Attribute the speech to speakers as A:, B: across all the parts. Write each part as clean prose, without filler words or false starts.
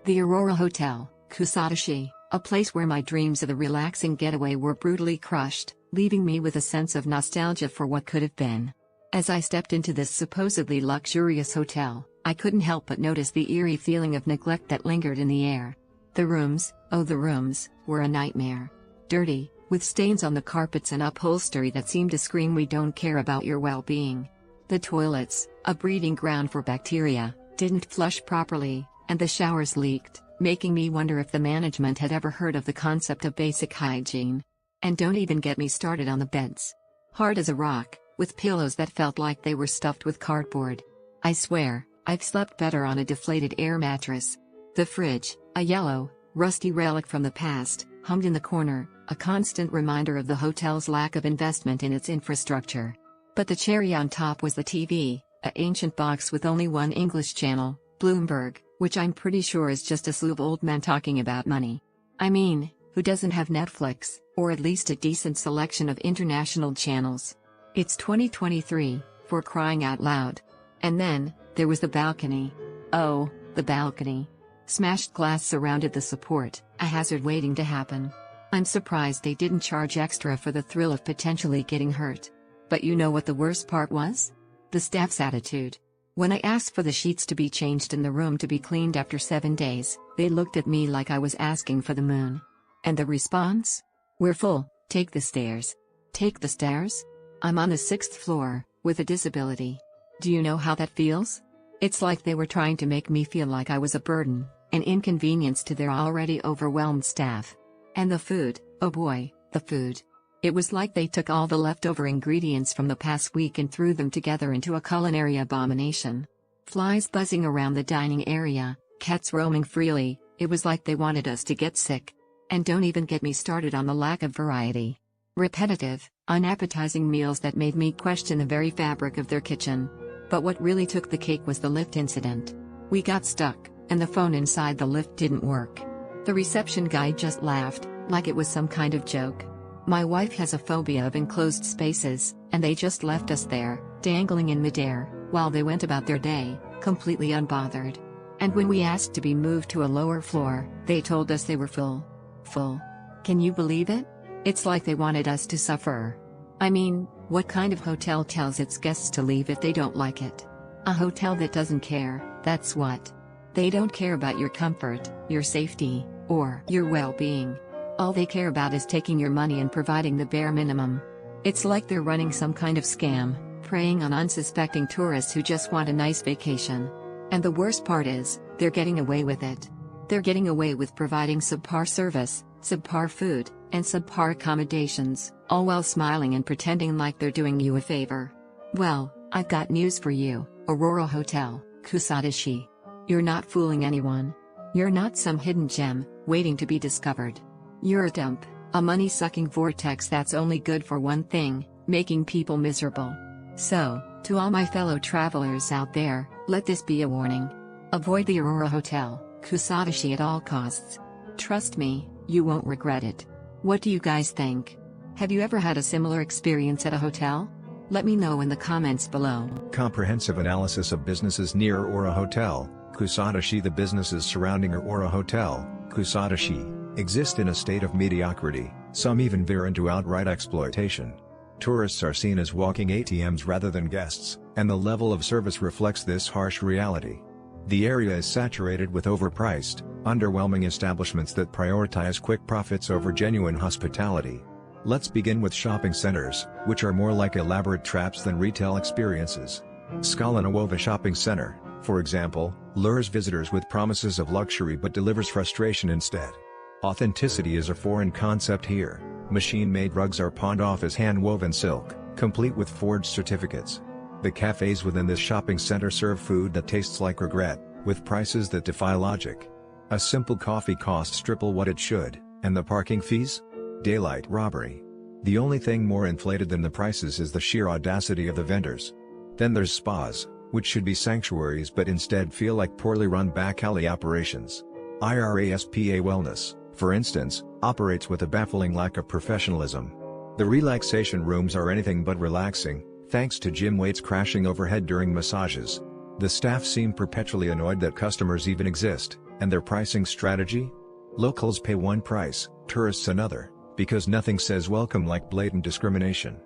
A: The Arora Hotel, Kusadasi, a place where my dreams of a relaxing getaway were brutally crushed, leaving me with a sense of nostalgia for what could have been. As I stepped into this supposedly luxurious hotel, I couldn't help but notice the eerie feeling of neglect that lingered in the air. The rooms, oh the rooms, were a nightmare. Dirty, with stains on the carpets and upholstery that seemed to scream we don't care about your well-being. The toilets, a breeding ground for bacteria, didn't flush properly, and the showers leaked, making me wonder if the management had ever heard of the concept of basic hygiene. And don't even get me started on the beds. Hard as a rock, with pillows that felt like they were stuffed with cardboard. I swear, I've slept better on a deflated air mattress. The fridge, a yellow, rusty relic from the past, hummed in the corner, a constant reminder of the hotel's lack of investment in its infrastructure. But the cherry on top was the TV, an ancient box with only one English channel, Bloomberg, which I'm pretty sure is just a slew of old men talking about money. I mean, who doesn't have Netflix, or at least a decent selection of international channels? It's 2023, for crying out loud. And then, there was the balcony. Oh, the balcony. Smashed glass surrounded the support, a hazard waiting to happen. I'm surprised they didn't charge extra for the thrill of potentially getting hurt. But you know what the worst part was? The staff's attitude. When I asked for the sheets to be changed in the room to be cleaned after 7 days, they looked at me like I was asking for the moon. And the response? We're full, take the stairs. Take the stairs? I'm on the 6th floor, with a disability. Do you know how that feels? It's like they were trying to make me feel like I was a burden, an inconvenience to their already overwhelmed staff. And the food, oh boy, the food. It was like they took all the leftover ingredients from the past week and threw them together into a culinary abomination. Flies buzzing around the dining area, cats roaming freely, it was like they wanted us to get sick. And don't even get me started on the lack of variety. Repetitive, unappetizing meals that made me question the very fabric of their kitchen. But what really took the cake was the lift incident. We got stuck, and the phone inside the lift didn't work. The reception guy just laughed, like it was some kind of joke. My wife has a phobia of enclosed spaces, and they just left us there, dangling in midair, while they went about their day, completely unbothered. And when we asked to be moved to a lower floor, they told us they were full. Full. Can you believe it? It's like they wanted us to suffer. I mean, what kind of hotel tells its guests to leave if they don't like it? A hotel that doesn't care, that's what. They don't care about your comfort, your safety, or your well-being. All they care about is taking your money and providing the bare minimum. It's like they're running some kind of scam, preying on unsuspecting tourists who just want a nice vacation. And the worst part is, they're getting away with it. They're getting away with providing subpar service, subpar food, and subpar accommodations, all while smiling and pretending like they're doing you a favor. Well, I've got news for you, Arora Hotel, Kusadasi. You're not fooling anyone. You're not some hidden gem, waiting to be discovered. You're a dump, a money-sucking vortex that's only good for one thing, making people miserable. So, to all my fellow travelers out there, let this be a warning. Avoid the Arora Hotel, Kusadasi at all costs. Trust me, you won't regret it. What do you guys think? Have you ever had a similar experience at a hotel? Let me know in the comments below.
B: Comprehensive analysis of businesses near Arora Hotel, Kusadasi. The businesses surrounding Arora Hotel, Kusadasi, exist in a state of mediocrity, some even veer into outright exploitation. Tourists are seen as walking ATMs rather than guests, and the level of service reflects this harsh reality. The area is saturated with overpriced, underwhelming establishments that prioritize quick profits over genuine hospitality. Let's begin with shopping centers, which are more like elaborate traps than retail experiences. Scala Nuova Shopping Center, for example, lures visitors with promises of luxury but delivers frustration instead. Authenticity is a foreign concept here. Machine-made rugs are pawned off as hand-woven silk, complete with forged certificates. The cafes within this shopping center serve food that tastes like regret, with prices that defy logic. A simple coffee costs triple what it should, and the parking fees? Daylight robbery. The only thing more inflated than the prices is the sheer audacity of the vendors. Then there's spas, which should be sanctuaries but instead feel like poorly run back alley operations. IRASPA Wellness, for instance, operates with a baffling lack of professionalism. The relaxation rooms are anything but relaxing, thanks to gym weights crashing overhead during massages. The staff seem perpetually annoyed that customers even exist, and their pricing strategy? Locals pay one price, tourists another, because nothing says welcome like blatant discrimination.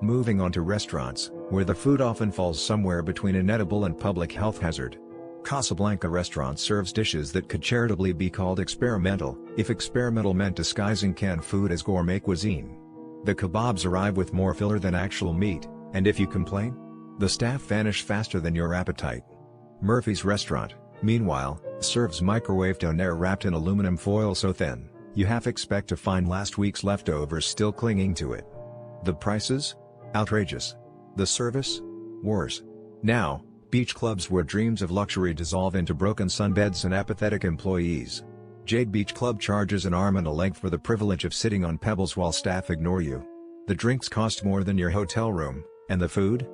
B: Moving on to restaurants, where the food often falls somewhere between inedible and public health hazard. Casablanca restaurant serves dishes that could charitably be called experimental, if experimental meant disguising canned food as gourmet cuisine. The kebabs arrive with more filler than actual meat, and if you complain, the staff vanish faster than your appetite. Murphy's restaurant, meanwhile, serves microwave donair wrapped in aluminum foil so thin, you half expect to find last week's leftovers still clinging to it. The prices? Outrageous. The service? Worse. Now, beach clubs where dreams of luxury dissolve into broken sunbeds and apathetic employees. Jade Beach Club charges an arm and a leg for the privilege of sitting on pebbles while staff ignore you. The drinks cost more than your hotel room, and the food?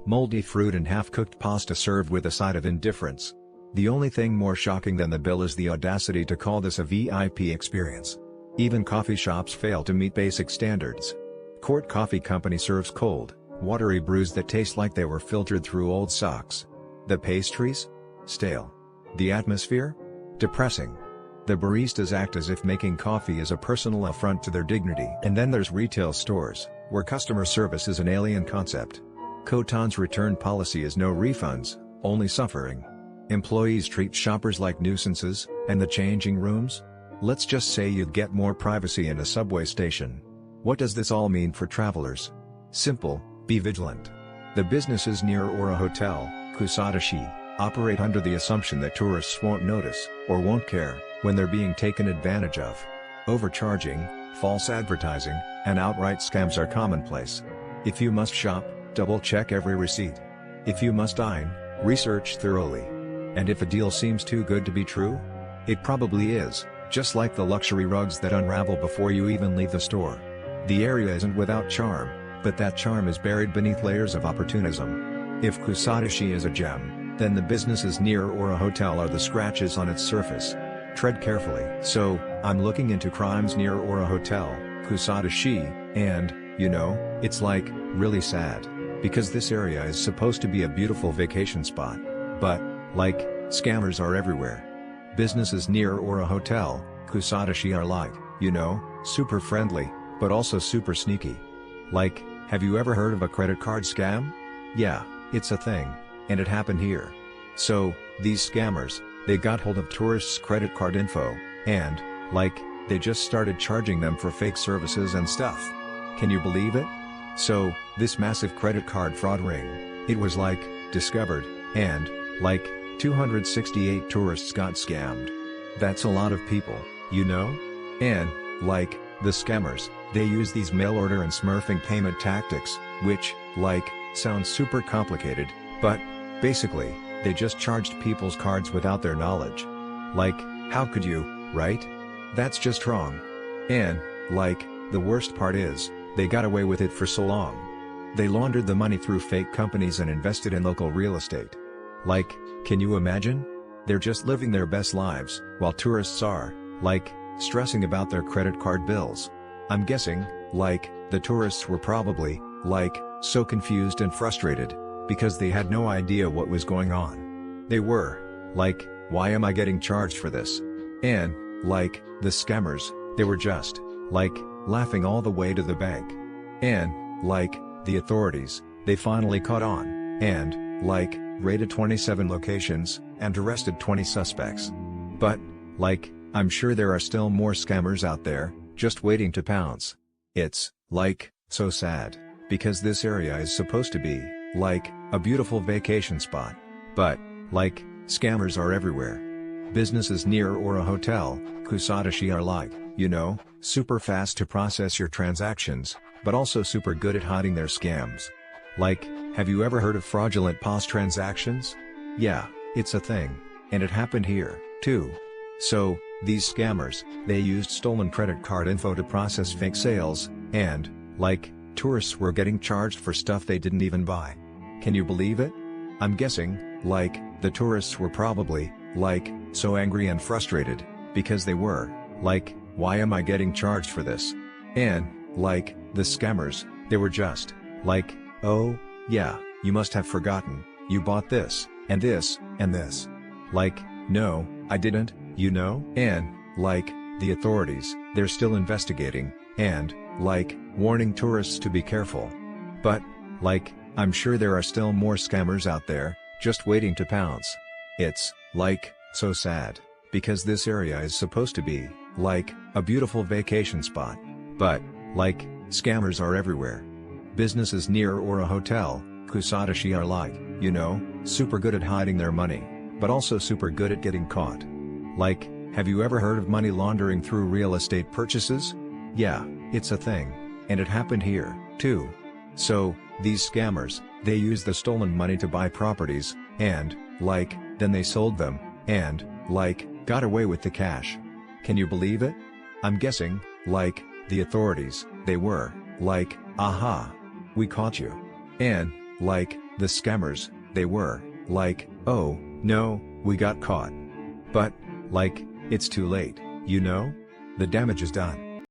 B: Moldy fruit and half-cooked pasta served with a side of indifference. The only thing more shocking than the bill is the audacity to call this a VIP experience. Even coffee shops fail to meet basic standards. Court Coffee Company serves cold, watery brews that taste like they were filtered through old socks. The pastries? Stale. The atmosphere? Depressing. The baristas act as if making coffee is a personal affront to their dignity. And then there's retail stores, where customer service is an alien concept. Coton's return policy is no refunds, only suffering. Employees treat shoppers like nuisances, and the changing rooms? Let's just say you'd get more privacy in a subway station. What does this all mean for travelers? Simple, be vigilant. The businesses near Arora Hotel, Kusadasi, operate under the assumption that tourists won't notice, or won't care, when they're being taken advantage of. Overcharging, false advertising, and outright scams are commonplace. If you must shop, double-check every receipt. If you must dine, research thoroughly. And if a deal seems too good to be true? It probably is, just like the luxury rugs that unravel before you even leave the store. The area isn't without charm, but that charm is buried beneath layers of opportunism. If Kusadasi is a gem, then the businesses near Arora Hotel are the scratches on its surface. Tread carefully. So, I'm looking into crimes near Arora Hotel, Kusadasi, and, it's like, really sad. Because this area is supposed to be a beautiful vacation spot. But, scammers are everywhere. Businesses near Arora Hotel, Kusadasi are like, super friendly, but also super sneaky. Have you ever heard of a credit card scam? Yeah, it's a thing, and it happened here. So, these scammers, they got hold of tourists' credit card info, and, they just started charging them for fake services and stuff. Can you believe it? So, this massive credit card fraud ring, it was discovered, and, 268 tourists got scammed. That's a lot of people, And, the scammers, they use these mail order and smurfing payment tactics, which, sounds super complicated, but, basically, they just charged people's cards without their knowledge. How could you, right? That's just wrong. And, the worst part is, they got away with it for so long. They laundered the money through fake companies and invested in local real estate. Can you imagine? They're just living their best lives, while tourists are, stressing about their credit card bills. I'm guessing, the tourists were probably, so confused and frustrated, because they had no idea what was going on. They were, why am I getting charged for this? And, the scammers, they were just, laughing all the way to the bank. And, the authorities, they finally caught on, and, raided 27 locations, and arrested 20 suspects. But, I'm sure there are still more scammers out there, just waiting to pounce. It's, so sad, because this area is supposed to be, a beautiful vacation spot. But, scammers are everywhere. Businesses near Arora Hotel, Kusadasi are super fast to process your transactions, but also super good at hiding their scams. Have you ever heard of fraudulent POS transactions? Yeah, it's a thing, and it happened here, too. So, these scammers, they used stolen credit card info to process fake sales, and, tourists were getting charged for stuff they didn't even buy. Can you believe it? I'm guessing, the tourists were probably, so angry and frustrated, because they were, why am I getting charged for this? And, the scammers, they were just, oh, yeah, you must have forgotten, you bought this, and this, and this. Like, no, I didn't, you know? And, like, the authorities, they're still investigating, and, like, warning tourists to be careful. But, like, I'm sure there are still more scammers out there, just waiting to pounce. It's, like, so sad, because this area is supposed to be, like, a beautiful vacation spot. But, like, scammers are everywhere. Businesses near Arora Hotel, Kusadasi are like, you know, super good at hiding their money, but also super good at getting caught. Like, have you ever heard of money laundering through real estate purchases? Yeah, it's a thing. And it happened here, too. So, these scammers, they use the stolen money to buy properties, and, like, then they sold them, and, like, got away with the cash. Can you believe it? I'm guessing, like, the authorities, they were, like, aha, we caught you. And, like, the scammers, they were, like, oh, no, we got caught. But, like, it's too late, you know? The damage is done.